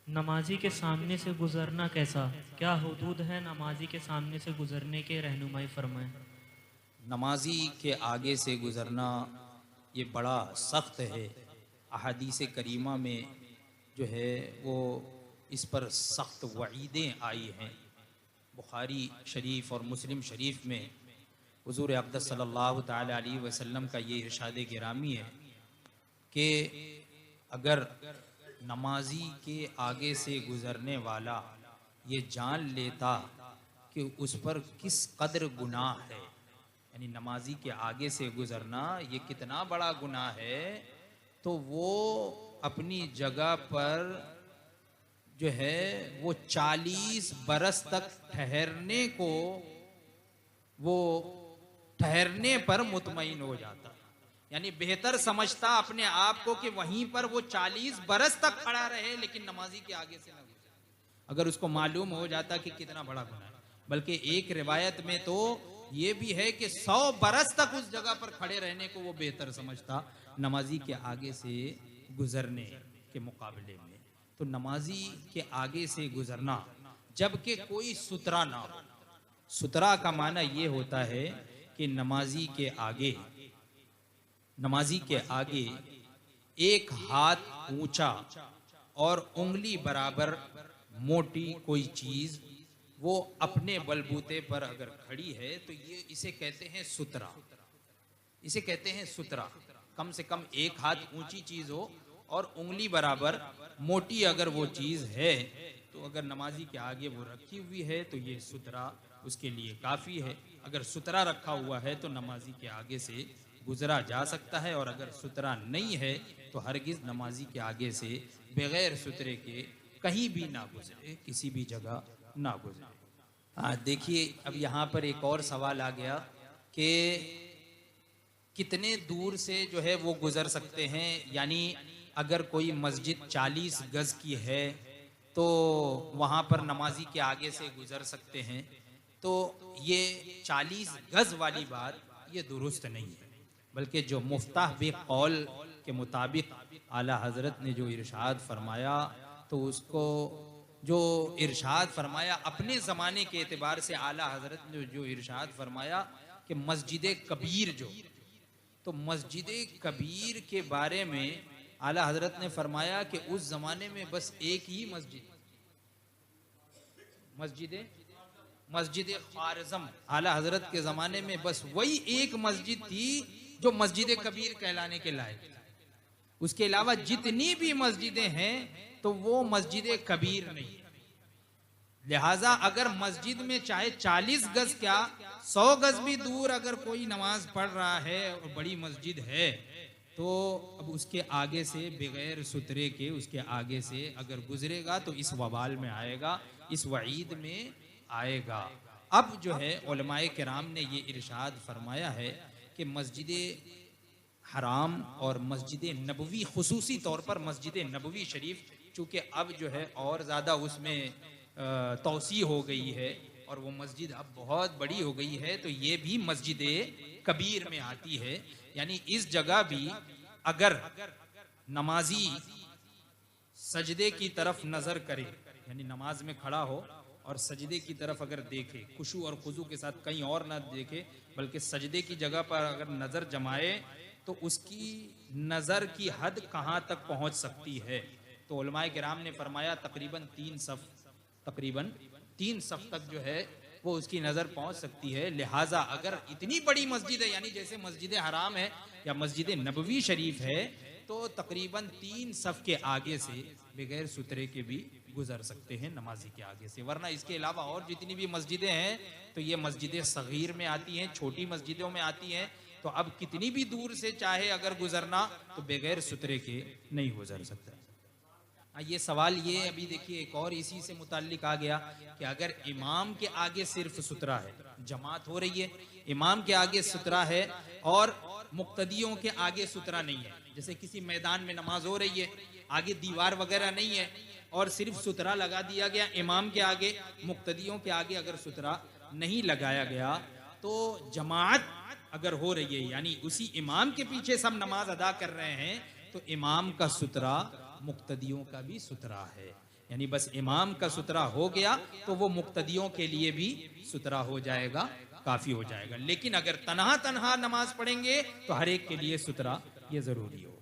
नमाजी के सामने से गुजरना कैसा, क्या हुदूद है नमाजी के सामने से गुजरने के, रहनुमाई फरमाएं। नमाजी के आगे से गुज़रना ये बड़ा सख्त है। अहादीस करीमा में जो है वो इस पर सख्त वईदें आई हैं। बुखारी शरीफ और मुस्लिम शरीफ में हुज़ूर अक़दस सल्लल्लाहु ताला अलैहि वसल्लम का ये इरशाद गिरामी है कि अगर नमाजी के आगे से गुज़रने वाला ये जान लेता कि उस पर किस कदर गुनाह है, यानी नमाजी के आगे से गुज़रना ये कितना बड़ा गुनाह है, तो वो अपनी जगह पर जो है वो 40 बरस तक वो ठहरने पर मुतमईन हो जाता, यानी बेहतर समझता अपने आप को कि वहीं पर वो 40 बरस तक खड़ा रहे लेकिन नमाजी के आगे से ना गुजरे, अगर उसको मालूम हो जाता कि कितना बड़ा गुनाह है। बल्कि एक रिवायत में तो ये भी है कि 100 बरस तक उस जगह पर खड़े रहने को वो बेहतर समझता नमाजी के आगे से गुजरने के मुकाबले में। तो नमाजी के आगे से गुजरना, जबकि कोई सुतरा ना हो। सुतरा का माना ये होता है कि नमाजी के आगे एक हाथ ऊंचा और उंगली बराबर मोटी कोई चीज वो अपने बलबूते पर अगर खड़ी है तो ये इसे कहते हैं सुतरा। इसे कहते हैं सुतरा। कम से कम एक हाथ ऊंची चीज हो और उंगली बराबर मोटी अगर वो चीज है, तो अगर नमाजी के आगे वो रखी हुई है तो ये सुतरा उसके लिए काफी है। अगर सुतरा रखा हुआ है तो नमाजी के आगे से गुजरा जा सकता है, और अगर सुतरा नहीं है तो हरगिज नमाजी के आगे से बगैर सुतरे के कहीं भी ना गुजरे, किसी भी जगह ना गुजरे। देखिए अब यहाँ पर एक और सवाल आ गया कि कितने दूर से जो है वो गुजर सकते हैं, यानी अगर कोई मस्जिद 40 गज की है तो वहाँ पर नमाजी के आगे से गुजर सकते हैं। तो ये 40 गज वाली बात ये दुरुस्त नहीं है, बल्कि जो मुफ्ताह बे कौल के मुताबिक आला हजरत ने जो इरशाद फरमाया, तो उसको जो इरशाद फरमाया अपने ज़माने के एतबार से आला हजरत ने जो इरशाद फरमाया कि मस्जिद कबीर जो, तो मस्जिद कबीर के बारे में आला हजरत ने फरमाया कि उस ज़माने में बस एक ही मस्जिद ख्वारिज़म, आला हजरत के ज़माने में बस वही एक मस्जिद थी जो मस्जिद कबीर कहलाने के लायक थी। उसके अलावा जितनी भी मस्जिदें हैं तो वो मस्जिद कबीर नहीं है। लिहाजा अगर मस्जिद में चाहे 40 गज क्या 100 गज भी दूर अगर कोई नमाज पढ़ रहा है और बड़ी मस्जिद है, तो अब उसके आगे से बगैर सुतरे के उसके आगे से अगर गुजरेगा तो इस वबाल में आएगा, इस वईद में आएगा। अब जो है उलमाए किराम ने ये इरशाद फरमाया है कि मस्जिद हराम और मस्जिद नबवी, खुसूसी तौर पर मस्जिद नबवी शरीफ, चूँकि अब जो है और ज़्यादा उसमें तौसी हो गई है और वो मस्जिद अब बहुत बड़ी हो गई है, तो ये भी मस्जिद कबीर में आती है। यानी इस जगह भी अगर नमाजी सजदे की तरफ नज़र करे, यानी नमाज में खड़ा हो और सजदे की तरफ अगर देखे, खुशू और खुजू के साथ कहीं और ना देखे बल्कि सजदे की जगह पर अगर नज़र जमाए, तो उसकी नज़र की हद कहाँ तक पहुँच सकती है। तो उलमाए किराम ने फरमाया तकरीबन 3 सफ तक जो है वो उसकी नज़र पहुँच सकती है। लिहाजा अगर इतनी बड़ी मस्जिद है, यानी जैसे मस्जिद हराम है या मस्जिद नबवी शरीफ है, तो तकरीबन 3 सफ के आगे से बगैर सुतरे के भी गुजर सकते हैं नमाजी के आगे से। वरना इसके अलावा और जितनी भी मस्जिदें हैं तो ये मस्जिद सगीर में आती हैं, छोटी मस्जिदों में आती हैं। तो अब कितनी भी दूर से चाहे अगर गुजरना तो बगैर सुतरे के नहीं गुजर सकता। ये सवाल ये अभी देखिए एक और इसी से मुताल्लिक आ गया कि अगर इमाम के आगे सिर्फ सुतरा है, जमात हो रही है, इमाम के आगे सुतरा है और मुक्तदियों के आगे सुतरा नहीं है, जैसे किसी मैदान में नमाज हो रही है, आगे दीवार वगैरह नहीं है और सिर्फ सुतरा लगा दिया गया इमाम के आगे, मुक्तदियों के आगे अगर सुतरा नहीं लगाया गया, तो जमात अगर हो रही है यानी उसी इमाम के पीछे सब नमाज अदा कर रहे हैं, तो इमाम का सुतरा मुक्तदियों का भी सुतरा है। यानी बस इमाम का सुतरा हो गया तो वो मुक्तदियों के लिए भी सुतरा हो जाएगा, काफी हो जाएगा। लेकिन अगर तन्हा तन्हा नमाज पढ़ेंगे तो हर एक के लिए सुतरा ये जरूरी हो।